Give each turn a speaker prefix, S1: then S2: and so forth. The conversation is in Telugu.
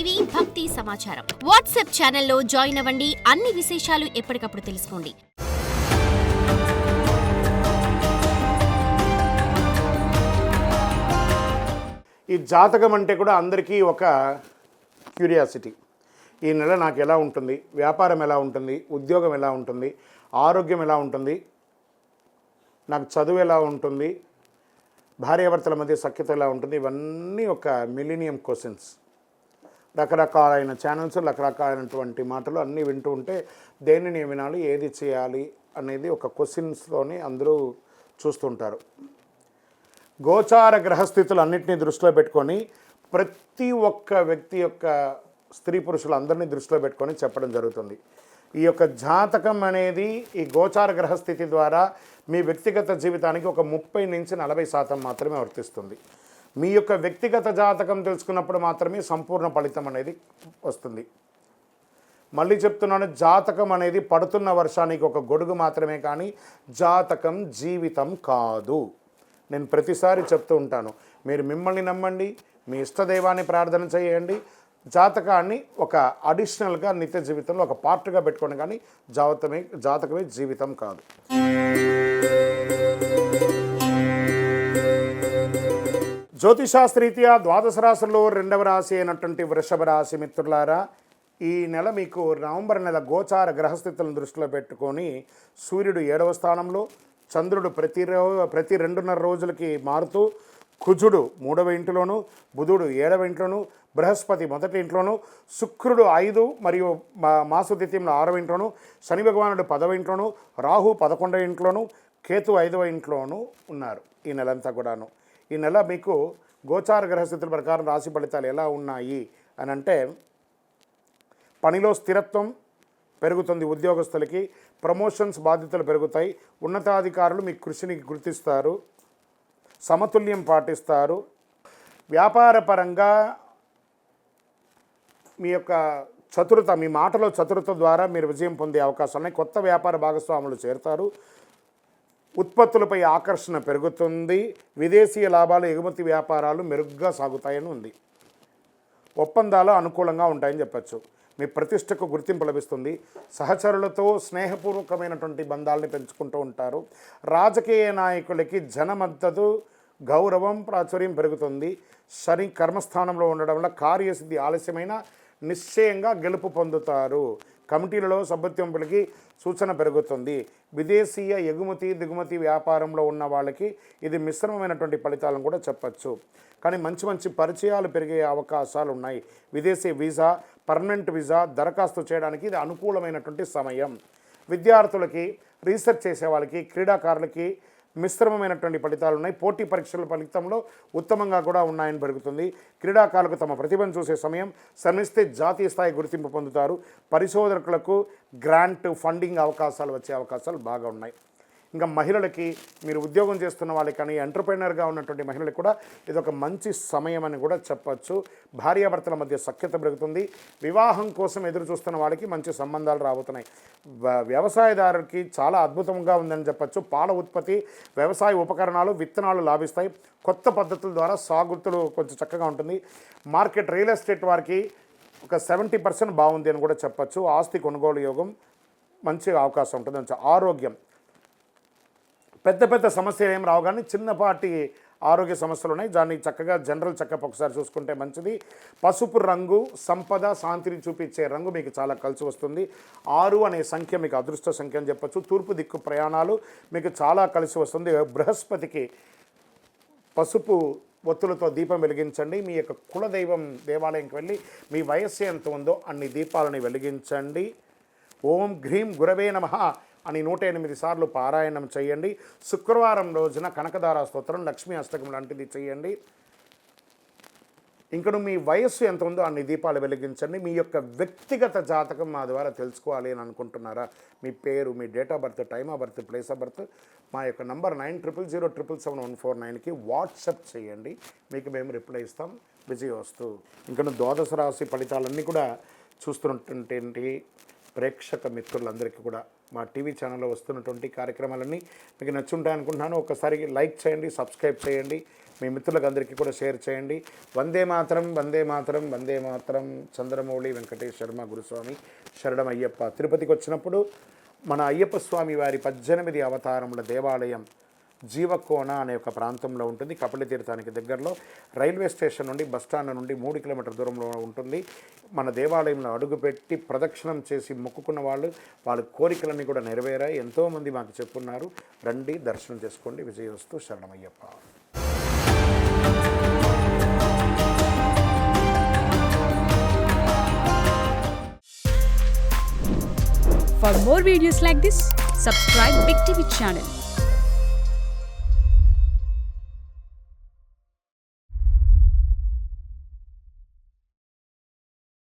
S1: టీవీ భక్తి సమాచారం వాట్సాప్ ఛానల్లో జాయిన్ అవ్వండి. అన్ని విశేషాలు ఎప్పటికప్పుడు తెలుసుకోండి.
S2: ఈ జాతకం అంటే కూడా అందరికీ ఒక క్యూరియాసిటీ. ఈ నెల నాకు ఎలా ఉంటుంది, వ్యాపారం ఎలా ఉంటుంది, ఉద్యోగం ఎలా ఉంటుంది, ఆరోగ్యం ఎలా ఉంటుంది, నాకు చదువు ఎలా ఉంటుంది, భార్యాభర్తల మధ్య సఖ్యత ఎలా ఉంటుంది, ఇవన్నీ ఒక మిలీనియం క్వశ్చన్స్. రకరకాలైన ఛానల్స్, రకరకాలైనటువంటి మాటలు అన్నీ వింటూ ఉంటే దేనిని వినాలి, ఏది చేయాలి అనేది ఒక క్వశ్చన్స్తోని అందరూ చూస్తుంటారు. గోచార గ్రహస్థితులు అన్నింటినీ దృష్టిలో పెట్టుకొని ప్రతి ఒక్క వ్యక్తి యొక్క స్త్రీ పురుషులు అందరినీ దృష్టిలో పెట్టుకొని చెప్పడం జరుగుతుంది. ఈ యొక్క జాతకం అనేది ఈ గోచార గ్రహస్థితి ద్వారా మీ వ్యక్తిగత జీవితానికి ఒక 30 నుంచి 40% మాత్రమే వర్తిస్తుంది. మీ యొక్క వ్యక్తిగత జాతకం తెలుసుకున్నప్పుడు మాత్రమే సంపూర్ణ ఫలితం అనేది వస్తుంది. మళ్ళీ చెప్తున్నాను, జాతకం అనేది పడుతున్న వర్షానికి ఒక గొడుగు మాత్రమే, కానీ జాతకం జీవితం కాదు. నేను ప్రతిసారి చెప్తూ ఉంటాను, మీరు మిమ్మల్ని నమ్మండి, మీ ఇష్టదైవాన్ని ప్రార్థన చేయండి, జాతకాన్ని ఒక అడిషనల్గా నిత్య జీవితంలో ఒక పార్ట్గా పెట్టుకోండి, కానీ జాతకమే జీవితం కాదు. జ్యోతిషాస్త్రరీత్యా ద్వాదశ రాశుల్లో 2వ రాశి అయినటువంటి వృషభ రాశి మిత్రులారా, ఈ నెల మీకు నవంబర్ నెల గోచార గ్రహస్థితులను దృష్టిలో పెట్టుకొని సూర్యుడు 7వ స్థానంలో, చంద్రుడు ప్రతి 2.5 రోజులకి మారుతూ, కుజుడు 3వ ఇంటిలోను, బుధుడు 7వ ఇంట్లోను, బృహస్పతి 1వ ఇంట్లోను, శుక్రుడు 5 మరియు మాసద్వితీయంలో 6వ ఇంట్లోను, శని భగవానుడు 10వ ఇంట్లోను, రాహు 11వ ఇంట్లోను, కేతు 5వ ఇంట్లోను ఉన్నారు ఈ నెలంతా కూడాను. ఈ నెల మీకు గోచార గ్రహస్థితుల ప్రకారం రాశి ఫలితాలు ఎలా ఉన్నాయి అని అంటే, పనిలో స్థిరత్వం పెరుగుతుంది, ఉద్యోగస్తులకి ప్రమోషన్స్ బాధ్యతలు పెరుగుతాయి, ఉన్నతాధికారులు మీ కృషిని గుర్తిస్తారు, సమతుల్యం పాటిస్తారు, వ్యాపారపరంగా మీ యొక్క చతురత, మీ మాటలో చతురత ద్వారా మీరు విజయం పొందే అవకాశాలు ఉన్నాయి. కొత్త వ్యాపార భాగస్వాములు చేరుతారు, ఉత్పత్తులపై ఆకర్షణ పెరుగుతుంది, విదేశీయ లాభాలు, ఎగుమతి వ్యాపారాలు మెరుగ్గా సాగుతాయని ఉంది. ఒప్పందాలు అనుకూలంగా ఉంటాయని చెప్పచ్చు. మీ ప్రతిష్టకు గుర్తింపు లభిస్తుంది, సహచరులతో స్నేహపూర్వకమైనటువంటి బంధాలని పెంచుకుంటూ ఉంటారు, రాజకీయ నాయకులకి జన మద్దతు, గౌరవం, ప్రాచుర్యం పెరుగుతుంది. శని కర్మస్థానంలో ఉండడం వల్ల కార్యసిద్ధి ఆలస్యమైన నిశ్చయంగా గెలుపు పొందుతారు. కమిటీలలో సభ్యత్వంపులకి సూచన పెరుగుతుంది. విదేశీయ ఎగుమతి దిగుమతి వ్యాపారంలో ఉన్న వాళ్ళకి ఇది మిశ్రమమైనటువంటి ఫలితాలను కూడా చెప్పచ్చు, కానీ మంచి పరిచయాలు పెరిగే అవకాశాలు ఉన్నాయి. విదేశీ వీసా, పర్మనెంట్ వీసా దరఖాస్తు చేయడానికి ఇది అనుకూలమైనటువంటి సమయం. విద్యార్థులకి, రీసెర్చ్ చేసే వాళ్ళకి, క్రీడాకారులకి మిశ్రమమైనటువంటి ఫలితాలు ఉన్నాయి. పోటీ పరీక్షల ఫలితంలో ఉత్తమంగా కూడా ఉన్నాయని పెరుగుతుంది. క్రీడాకారులకు తమ ప్రతిభను చూసే సమయం, శ్రమిస్తే జాతీయ స్థాయి గుర్తింపు పొందుతారు. పరిశోధకులకు గ్రాంట్, ఫండింగ్ అవకాశాలు వచ్చే అవకాశాలు బాగా ఉన్నాయి. ఇంకా మహిళలకి, మీరు ఉద్యోగం చేస్తున్న వాళ్ళకి కానీ ఎంటర్ప్రైనర్గా ఉన్నటువంటి మహిళలకు కూడా ఇది ఒక మంచి సమయం అని కూడా చెప్పచ్చు. భార్యాభర్తల మధ్య సఖ్యత పెరుగుతుంది. వివాహం కోసం ఎదురు చూస్తున్న వాళ్ళకి మంచి సంబంధాలు రాబోతున్నాయి. వ్యవసాయదారులకి చాలా అద్భుతంగా ఉందని చెప్పచ్చు. పాల ఉత్పత్తి, వ్యవసాయ ఉపకరణాలు, విత్తనాలు లాభిస్తాయి. కొత్త పద్ధతుల ద్వారా సాగుతులు కొంచెం చక్కగా ఉంటుంది. మార్కెట్, రియల్ ఎస్టేట్ వారికి ఒక 70% బాగుంది అని కూడా చెప్పచ్చు. ఆస్తి కొనుగోలు యోగం మంచి అవకాశం ఉంటుంది. ఆరోగ్యం, పెద్ద సమస్యలు ఏం రావు, కానీ చిన్నపాటి ఆరోగ్య సమస్యలు ఉన్నాయి. దాన్ని చక్కగా జనరల్ చెకప్ ఒకసారి చూసుకుంటే మంచిది. పసుపు రంగు సంపద, శాంతిని చూపించే రంగు మీకు చాలా కలిసి వస్తుంది. 6 అనే సంఖ్య మీకు అదృష్ట సంఖ్య అని చెప్పచ్చు. తూర్పు దిక్కు ప్రయాణాలు మీకు చాలా కలిసి వస్తుంది. బృహస్పతికి పసుపు ఒత్తులతో దీపం వెలిగించండి. మీ యొక్క కులదైవం దేవాలయంకి వెళ్ళి మీ వయస్సు ఎంత ఉందో అన్ని దీపాలని వెలిగించండి. ఓం హ్రీం గురవే నమః అని 108 సార్లు పారాయణం చేయండి. శుక్రవారం రోజున కనకదార స్తోత్రం, లక్ష్మీ అష్టకం లాంటిది చేయండి. ఇంకను మీ వయస్సు ఎంత ఉందో అన్ని దీపాలు వెలిగించండి. మీ యొక్క వ్యక్తిగత జాతకం మా ద్వారా తెలుసుకోవాలి అని అనుకుంటున్నారా? మీ పేరు, మీ date of birth, time of birth, place of birth మా యొక్క నంబర్ 9007077149కి వాట్సాప్ చేయండి. మీకు మేము రిప్లై ఇస్తాం. విజయవస్తు. ఇంకను ద్వాదశ రాశి ఫలితాలన్నీ కూడా చూస్తున్నటువంటి ప్రేక్షక మిత్రులందరికీ కూడా మా టీవీ ఛానల్లో వస్తున్నటువంటి కార్యక్రమాలన్నీ మీకు నచ్చుంటాయి అనుకుంటున్నాను. ఒకసారి లైక్ చేయండి, సబ్స్క్రైబ్ చేయండి, మీ మిత్రులకు అందరికీ కూడా షేర్ చేయండి. వందే మాతరం, వందే మాతరం, వందే మాతరం. చంద్రమౌళి వెంకటేష్ శర్మ గురుస్వామి శరణం అయ్యప్ప. తిరుపతికి వచ్చినప్పుడు మన అయ్యప్ప స్వామి వారి 18 అవతారముల దేవాలయం జీవకోన అనే ఒక ప్రాంతంలో ఉంటుంది. కపిల తీర్థానికి దగ్గరలో రైల్వే స్టేషన్ నుండి బస్టాండ్ నుండి 3 కిలోమీటర్ల దూరంలో ఉంటుంది. మన దేవాలయంలో అడుగుపెట్టి ప్రదక్షిణం చేసి మొక్కుకున్న వాళ్ళ కోరికలన్నీ కూడా నెరవేరాయి. ఎంతోమంది మాకు చెప్పున్నారు. రండి, దర్శనం చేసుకోండి. విజయవస్తు. శరణమయ్యప్ప.
S3: For more videos like this, subscribe Big TV channel.